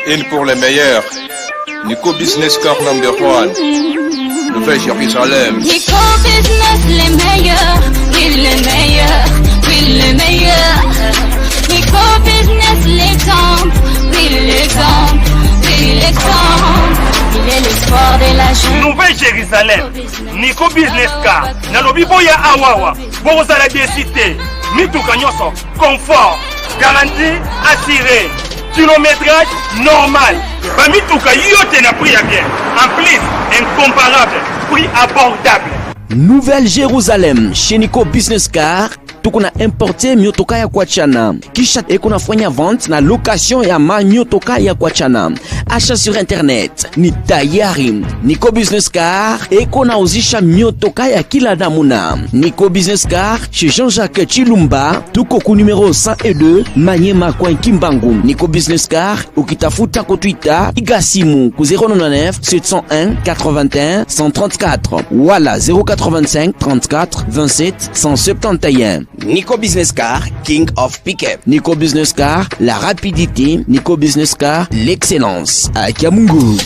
Une pour les meilleurs. Nico Business Car number 1. Nouvelle Jérusalem. Nico Business les meilleurs. Oui les meilleurs. Oui les meilleurs. Nico Business l'exemple. Oui l'exemple. Oui l'exemple. Il est l'espoir de la jeune. Nouvelle Jérusalem. Nico Business Car. Nalobi boya awawa. Boza la décité. Mituka nyoso. Confort. Garantie assurée. Kilométrage normal. Bamituka yote na prix à bien. En plus, incomparable. Prix abordable. Nouvelle Jérusalem chez Nico Business Car. Tukuna importe miotoka ya kuachana. Kisha ekunafanya vente na location ya miotoka ya kuachana. Achat sur internet ni tayari. Nico Business Car ekunauzisha miotoka ya kila namuna. Nico Business Car chez Jean-Jacques Chilumba. Tuko ku numéro 102 Manyema Coin Kimbangu. Nico Business Car ukitafuta ko Twitter igasimu ku 099 701 81 134 wala 085 34 27 171. Nico Business Car, King of Pickup. Nico Business Car, la rapidité. Nico Business Car, l'excellence. À Kiamungu.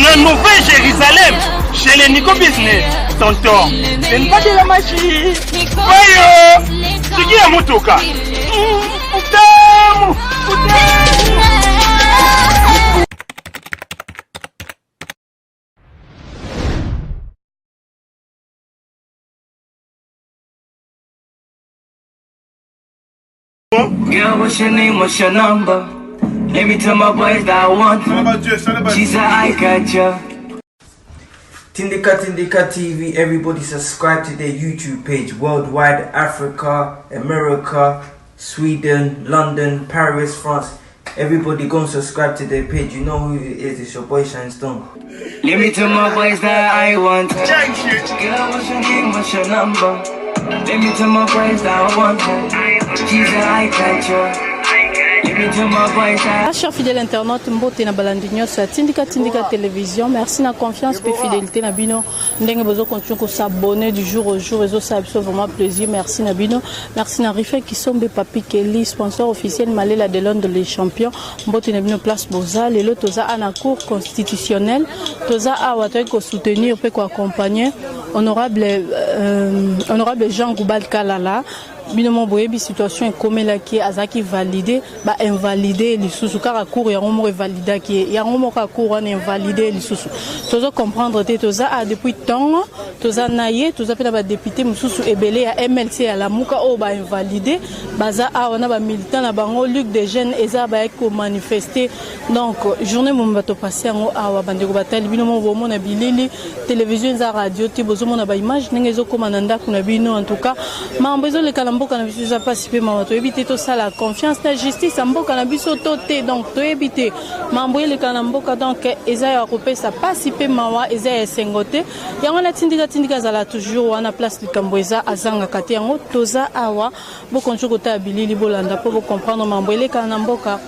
La Nouvelle Jérusalem, chez les Nico Business. Tonton, c'est une pas de la magie. Voyons, c'est qui a motoka? Girl, what's your name, what's your number? Let me tell my boys that I want her. She said I got ya. Tindika TV, everybody subscribe to their YouTube page. Worldwide, Africa, America, Sweden, London, Paris, France. Everybody go and subscribe to their page. You know who it is, it's your boy Shine Stone. Let me tell my boys that I want her. Girl, what's your name, what's your number? Let me tell my boys that I want her. She's an eye catcher. Chers fidèles internautes, mbote na balandinyo sur Tindika Télévision. Merci na confiance et fidélité na bino. Ndenge bozo continue ko s'abonner du jour au jour. Réseau ça vraiment plaisir. Merci na bino. Merci na Rife qui sombe Papi Kelly, sponsor officiel Malela de Londres les champions. Mbote na bino place boza. Lelo toza à la cour constitutionnelle. Toza a watoy ko soutenir pe ko accompagner honorable Jean Goubal Kalala. Binomo boyebi situation comme la qui azaki validé ba invalider les sous car cour ya ngomo valida qui ya ngomo ka cour on invalider les sous tozo comprendre te toza a depuis temps toza naye toza pena ba député mususu ebele ya MLC ya la muka o ba invalider baza a on a ba militant na bango Luc des jeunes eza ba ko manifester donc journée mo bato passer ngo awa bandeko batali binomo bomo na bilili télévision za radio ti bozo mo na ba image ngezo komanda kuna bino en tout cas mambezo le mboka na biso za participer mato éviter tout ça la confiance la justice mboka na biso toté donc to éviter mambo ile kana mboka donc eza ya kopesa participer mawa eza ya sengote yango la tindika za la toujours wana place likambo eza azanga kati yango toza awa bokonjo kota bilili bolanda po comprendre mambo ile kana mboka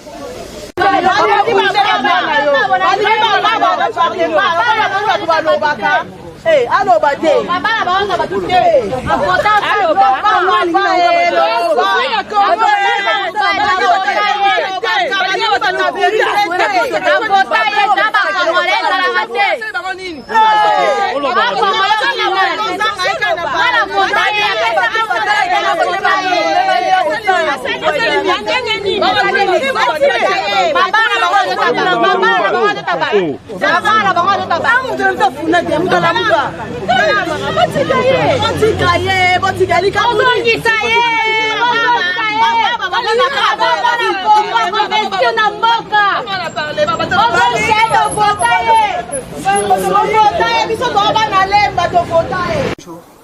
Hey, allo bate. Baba ba on ba tuté. Allo ba. Baba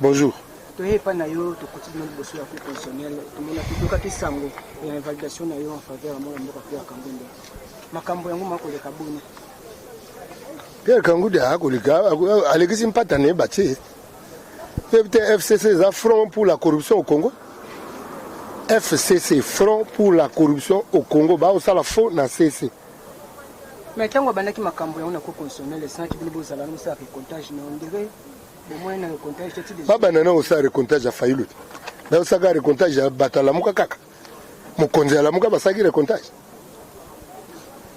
Bonjour. toye pa na yo to continue liboso ya professionnel tomona tutoka kisango ya validation na yo en faveur ya mboka ya Kambunde makambo yango makoleka boni Pierre Kangoudi akoleka alekisi mpata ne bati FCC za front pour la corruption au Congo. FCC front pour la corruption au Congo ba osala faux na CC. Mais tango bandaki makambo yango na ko constitutionnel sans ki bilibo zala no sa comptage na ondire Baba nana osa recontage a failli. Na osa ga recontage a batala muka kaka. Mokonzi ala muka basaki recontage.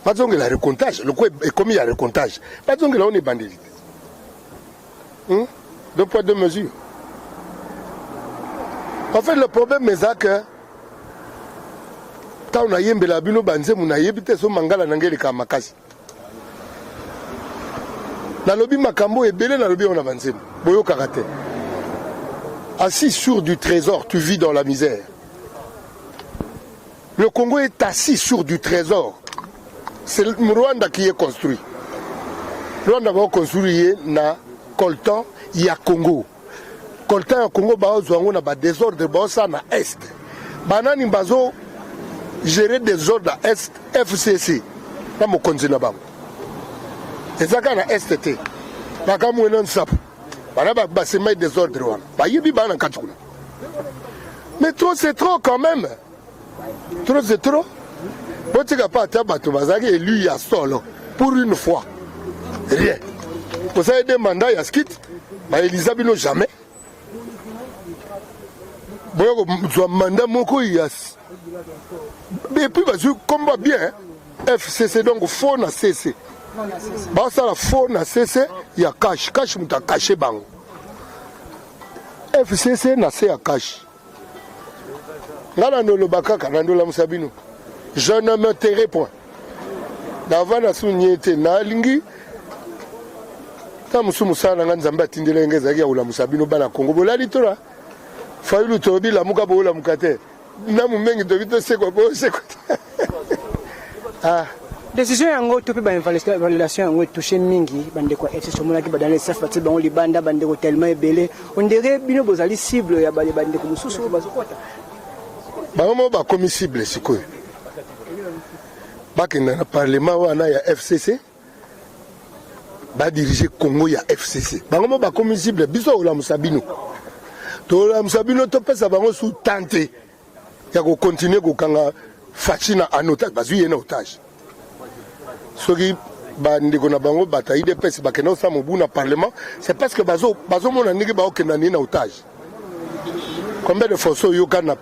Bazongi la recontage, le quoi est commis à recontage. Bazongi là on est bandit. Deux poids deux mesures. En fait le problème est que quand on a yembe la bino banze muna yebite so mangala nangeli ka makasi. Na lobby makambo ebele na lobby on avance. Boyo karaté. Assis sur du trésor, tu vis dans la misère. Le Congo est assis sur du trésor. C'est le Rwanda qui est construit. Le Rwanda va construire na coltan ya Congo. Coltan ya Congo ba ozwango na ba désordre ba ça na est. Banani bazo gérer désordre à est FCC. Na mo konzina bango. ezaka na STT bakamwena nsapu bana basema désordre wana bayibi bana kati kuna mais trop c'est trop quand même trop c'est trop botika pa ata bato bazaki élu ya solo pour une fois rien vous avez des mandats ya skit ba Elisabino jamais boyo zo mandat moko ya mais puis bazu combat bien FCC donc faux na CC basa la faux na CC ya cash muta caché bango FCC na C ya cash ngala ndolo bakaka na ndola musabino je ne me tairai point d'avant na sunyete na lingi ta musumu sana nga nzamba atindela ngeza ya ula musabino bana Congo bolali tora failu tobi la muka bola mukate na mumengi tobito seko bo seko ah décision yango to pe ba validation yango touché mingi bande kwa FCC mona ki badane saf bati bango libanda bande ko tellement ebele on dirait bino bozali cible ya bande ko mususu bazokota bango ba komi cible sikoyo bakenda na parlement wana ya FCC ba diriger Congo ya FCC bango ba komi cible biso ola musabino to la musabino to pesa bango sous tenter ya ko continuer ko kanga Fachina en otage bazuye na otage soki bandeko na bango batayi de pesi bakenda osa mobu na parlement c'est parce que bazomona ndenge baokenda nini na otage. Combien de fois yoka na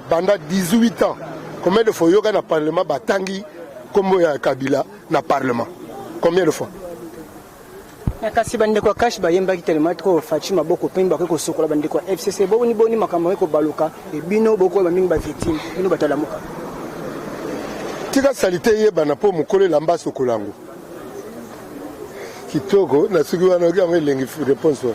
pendant 18 ans combien de fois yoka na parlement batangi kombo ya Kabila na parlement combien de fois kasi bandeko cash bayembaki tellement trop Fatima boko pemba ko sokola bandeko FCC boni makambo ko baluka e bino boko ba mingi ba victime bino batala muka tika salite yeba na po mukole lamba sokolango kitoko na suki wana ngi elengi réponse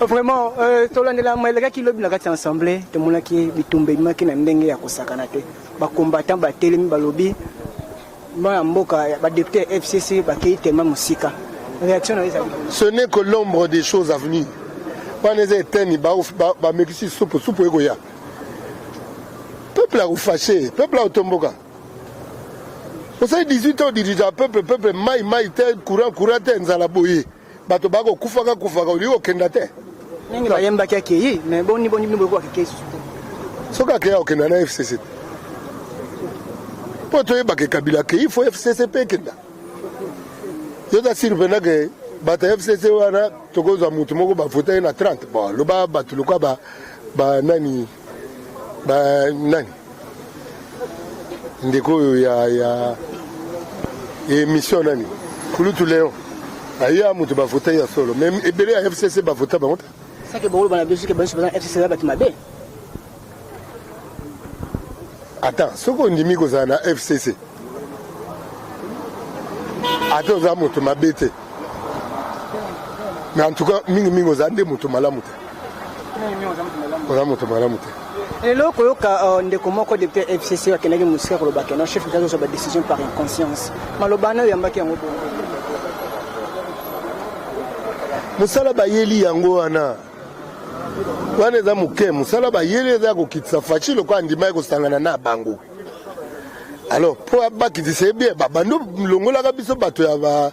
vraiment tolandela maeleka ki lobi na kati ensemble te mona ki bitumbe maki na ndenge ya kosakana te ba combattant ba telemi ba lobi ba mboka ba député FCC ba kei tellement musika réaction na eza ce n'est que l'ombre des choses à venir paneze eteni ba mekisi soupe eko ya peuple a fâché peuple a otomboka. Vous savez, 18 ans dirigeant peuple maï courant nzala boye bato bako kufaka oli okenda te nenge bayemba kaki mais boni boko kaki soka ke okenda na FCC poto yeba ke Kabila ke il faut FCC pe kenda yoda sirvena ke bata FCC wana tokoza mutu moko ba voter na 30 bon lo ba batu lo ba nani ndeko ya émission nani kulutu Léon aya mutu ba voter ya solo même ebele ya FCC ba voter ba monta ça que bon ba biso ke ba FCC ba timabe attends soko ndimi ko za na FCC ate oza moto mabe te. Mais en tout cas mingi oza nde moto malamu te. Oza moto malamu te. Lelo koyoka ndeko moko depuis FCC akendaki musika kolobaka na chef d'État sur ba décision par inconscience. Malobana yambaki yango bongo. Musala bayeli yango wana. Wana eza moke musala bayeli eza kokitisa faci loko andima kosangana na bango. Alors po bakitisa bien babando longolaka biso bato ya ba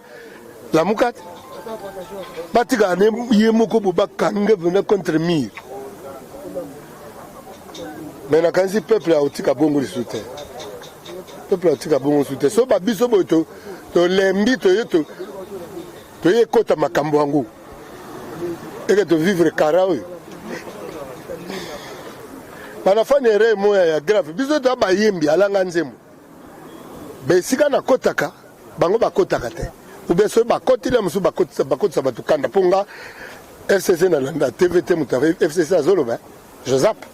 la mukate. Batika ne yemoko boba kange venir contre mur. Mais na kanzi peuple a otika bongo li soute. Peuple a otika bongo soute. So ba biso bo to lembi to yeto. To ye kota makambo yango. Et de vivre karaoui. Bana fane re moya ya grave. Biso to ba yembi alanga nzemu. Be sika na kotaka bango ba kotaka te. Ou bien so ba kotile musu ba kotisa batukanda ponga FCC na landa TVT mutave FCC azolo ba. Je zappe.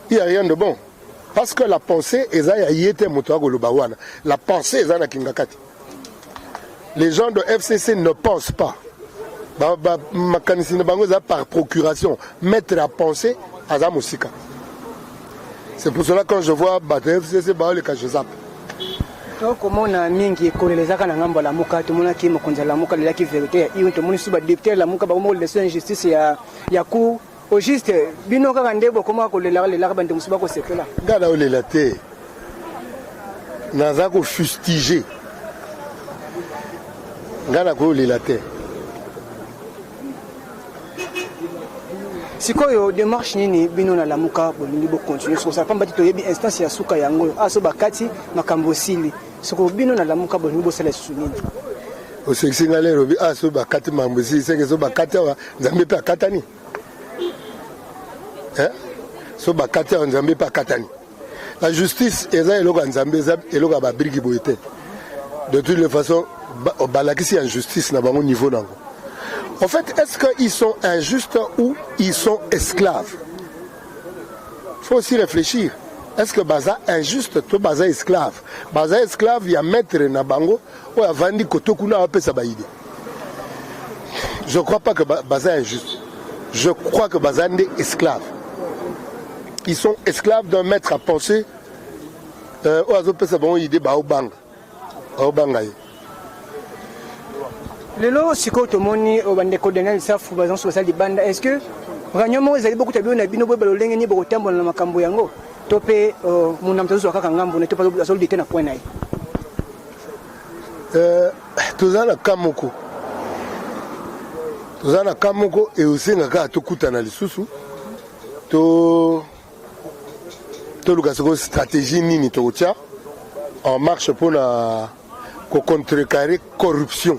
Il n'y a rien de bon. Parce que la pensée est la pensée est na kingakati. Les gens de FCC ne pensent pas. Par procuration, mettre la pensée à Zamusika. C'est pour cela que quand je vois FCC, je zappe. Comment on a mis qui est les accords en la muka, tout le monde qui me conduit la muka, la vérité, il y a tout le monde qui va député la muka, il injustice, il y a coup. Au juste, bino ka ndebo comment ko le la bande musiba ko sekela. Ngala ole la te. Naza ko fustiger. Ngala ko ole la te. Sikoyo démarche nini bino na lamuka bolingi bo continuer so ça pamba to yebi instance ya suka yango aso bakati makambo sili. Siko bino na lamuka bolingi bo sala sunini. O seksinga lero bi aso bakati mambo sili senge so bakati wa nzambe pe akatani. So bakati ya nzambe pa katani. La justice eza eloko nzambe eza eloko ba brigi boyete. De toutes les façons balakisi en justice na bango niveau nango. En fait, est-ce qu'ils sont injustes ou ils sont esclaves? Il faut aussi réfléchir. Est-ce que baza injuste to baza esclave? Baza esclave ya maître na bango ou ya vandi kotokuna apesa baide. Je ne crois pas que baza injuste. Je crois que baza est esclave. Ils sont esclaves d'un maître à penser. Lelo siko tomoni obande coordonner ça fou bazan sur ça di banda est-ce que ranyoma ezali beaucoup tabi na bino boba lolenge ni boko tambola na makambo yango tope munamtazo zo kaka ngambo ne topa azoli dite na point nayi tozala kamoko et aussi ngaka tokutana lisusu to l'occasion stratégie nini totia en marche pour la contrecarrer corruption.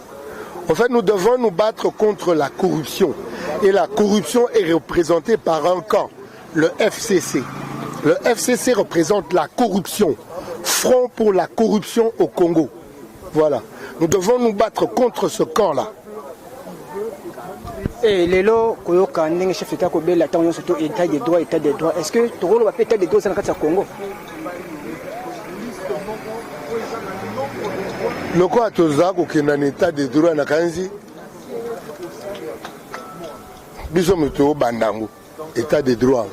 En fait, nous devons nous battre contre la corruption. Et la corruption est représentée par un camp, le FCC. Le FCC représente la corruption. Front pour la corruption au Congo. Voilà. Nous devons nous battre contre ce camp-là. Et lelo koyoka ndenge chef d'État ko bela tanyo surtout état des droits. Est-ce que toro va état des droits dans le Congo? Le quoi toza ko kena état des droits na kanzi. Biso muto bandango état des droits.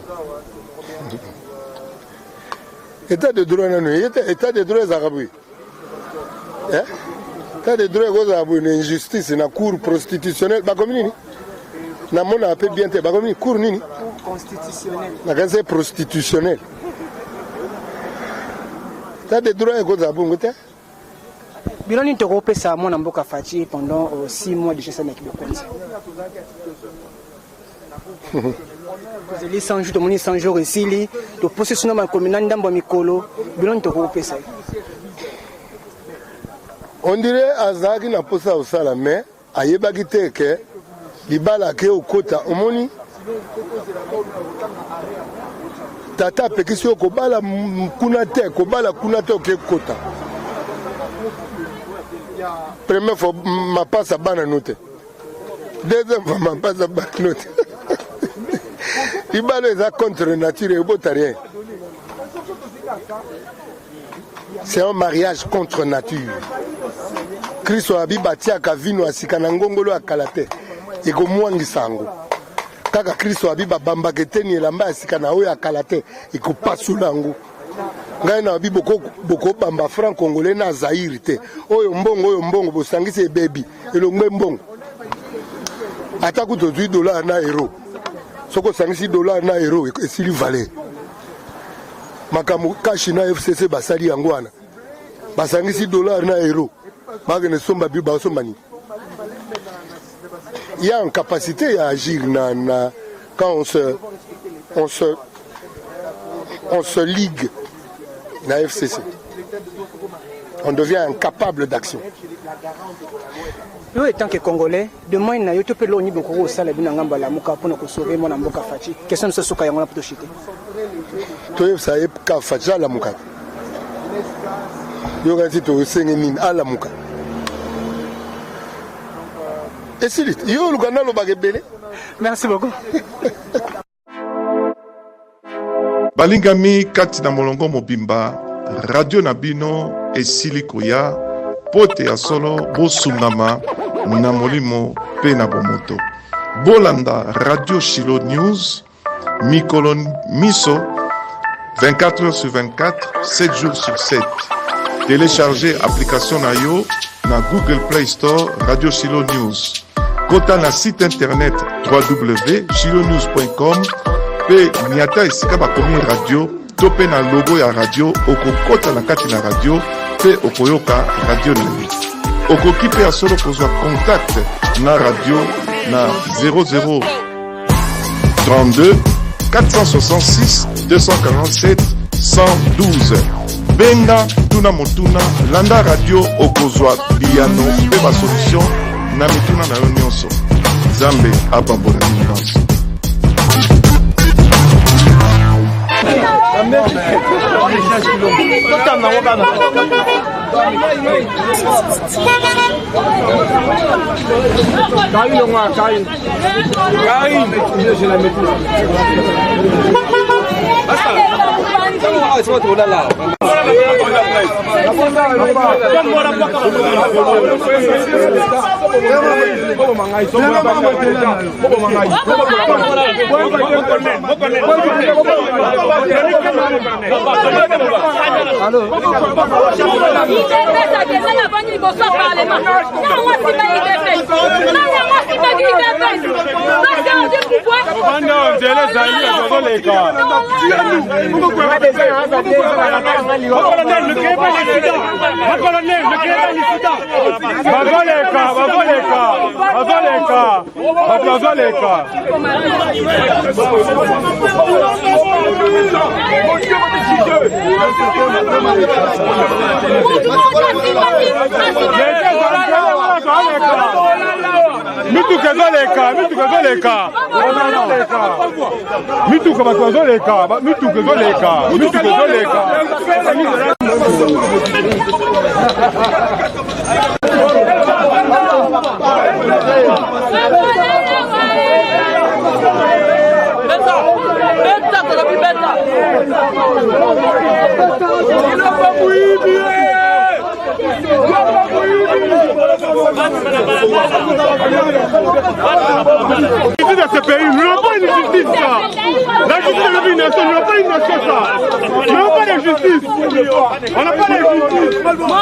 État de droit non état de droit zarabi. État de droit goza bu une injustice na cour prostitutionnelle ba comme nini? Na mona appelle bien te ba comme nini cour nini? Constitutionnel. Na kanzi prostitutionnel. État de droit goza bu ngote. Biloni toko pesa mona mboka Fachi pendant 6 mois de chez Sana Kibokonzi. Vous allez 100 jours, tout le monde 100 jours ici, le processus normal communal ndambo mikolo, biloni toko pesa. On dirait azaki na posa osala mais ayebaki te ke libala ke okota omoni tata pekisi okobala kuna te ke kota. Première fois, ma passe à Bananote. Deuxième fois, ma passe à Bananote. Il va les contre nature et beau rien. C'est un mariage contre nature. Kristo abi batiaka vino asika na ngongolo ya kalate ekomwangisa yango kaka Kristo abi babambaka eteni elamba asika na oyo ya kalate ekopasula yango ngai na abi boko bamba franc congolais na Zaire te oyo mbongo bosangisi ebebi elongwe mbongo ata kutozwi dollar na euro soko sangisi dollar na euro esili valeur makambo kashi na FCC basali yango wana basangisi dollar na euro bagene somba bi basomba ni il y a une capacité à agir quand on se ligue na FCC on devient incapable d'action. Nous, étant que Congolais, demain, nous avons l'oni beaucoup au salaire d'une ngamba la muka pour nous sauver mon amboka fati. Question de ce soka yangona pour chiter. Toi, ça est ka faja la muka. Yo ganti to sengemin ala muka. Et c'est dit, yo lugana lo bagebele. Merci beaucoup. Balingami kati na molongo mobimba radio nabino esili koya pote ya solo bosungama na molimo pe na bomoto bolanda radio Shilo News mikolo miso 24 heures sur 24 7 jours sur 7 télécharger application na yo na Google Play Store radio Shilo News kota na site internet www.shilonews.com pe niata esika bakomi radio to pe na logo ya radio okokota na kati na radio pe okoyoka radio nani okoki pe ya solo kozwa contact na radio na 00 32 466 247 112 benga tuna motuna landa radio okozwa biyano pe ba solution na mituna na yo nyonso Zambe abambona nyonso. Dans ce pays, nous n'avons pas une justice, ça. La justice de la nation, nous n'avons pas une nation, ça. Nous n'avons pas de justice. On n'a pas de justice. On n'a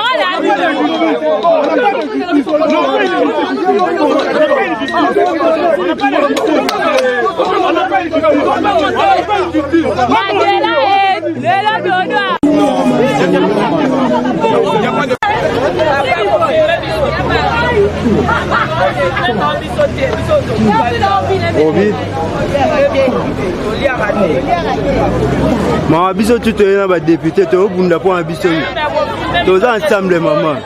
Maman biso tu te na ba député to bunda po biso. Toza ensemble maman.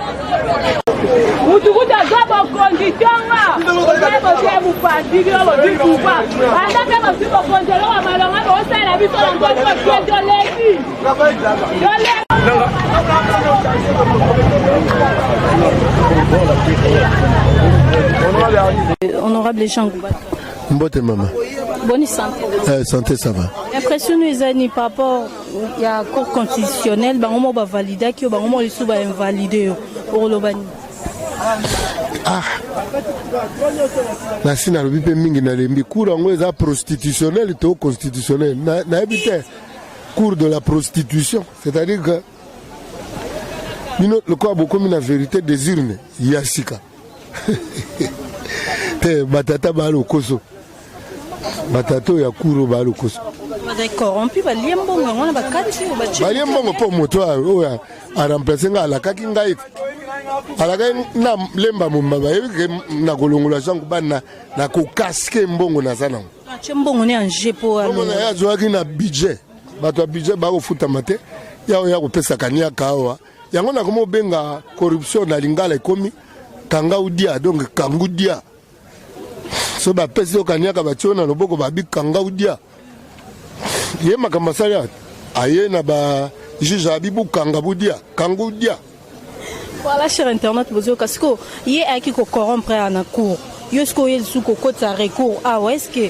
Mutukuta zaba konditonga. Zaba zebu pandigi lo dikuba. Anda kama sipo konjelo wa malonga ko sala biso la ngoto kweto leki. Honorable Jean Gouba. Mbote maman. Bonne santé. Santé ça va. Impression nous est par rapport à la Cour constitutionnelle, on va valider que on va invalider pour le bani. Ah. Nasi na lobi pe mingi na lembi cour yango eza prostitutionnel to constitutionnel. Na habité cours de la prostitution, c'est-à-dire que le corps beaucoup la vérité des urnes yasika. Te batata ba lokoso. Batato ya kuro ba lokoso. Ba corrompu ba liembongo ngona ba kati ba chi. Ba liembongo po moto oya a remplacer nga la kaki ngai. Ala ga na lemba mumba ba yebi na kolongola sango bana na ko casque mbongo na sana. Chembongo ne anje po alo. Mbongo ya zoaki na budget. Bato budget ba ko futa mate. Ya ko pesa kania kawa. Yango na komo benga corruption na lingala ekomi kanga udia donc kangudia. So ba pesa kania ka bationa loboko ba bi kanga udia. Ye makamasala aye na ba juge abibu kanga budia, kangudia. Voilà, cher internet, vous avez dit que il y a qui corrompre en cours. Il y a ce qu'il y a sous côté à recours. Ah ouais, est-ce que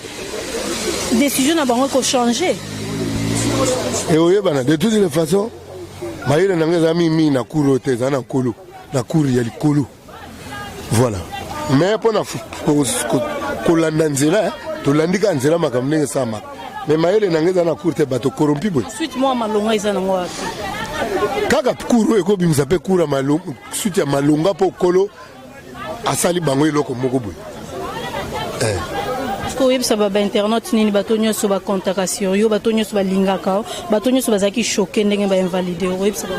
décision n'a pas changé? Et oui, de toutes les façons, maïla n'a mis na cour na kolo, na cour il y a le kolo. Voilà. Mais pour na kolanda nzela, to landika nzela makamne sama. Mais maïla n'a na cour te bato corrompu boy. Suite moi malonga izana ngwa. Kaka kuru eko bimisa pe kura malonga suti ya malonga po kolo asali bango eloko moko boy. Ko yeb sa ba internet nini batonyo so ba contaction yo batonyo so ba lingaka batonyo so bazaki choqué ndenge ba invalider yeb sa ba.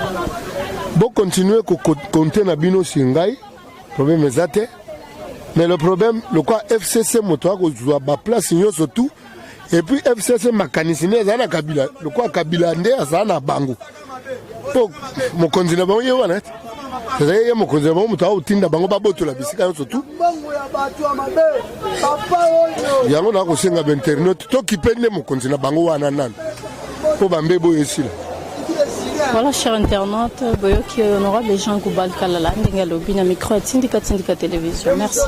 Bon continuer ko compter na bino singai problème ezate mais le problème le quoi FCC moto ko zwa ba place nyo surtout et puis FCC makanisine za na Kabila le quoi Kabila nde azana bango. Po mo konzina bango ye wana. C'est-à-dire mo konzina bango muta utinda bango baboto la bisika surtout. Yango na ko senga ba internet to kipende mo konzina bango wana nan. Po bambe boye sila. Voilà, cher internaute, on aura des gens qui vont le micro à Tindika Télévision. Merci.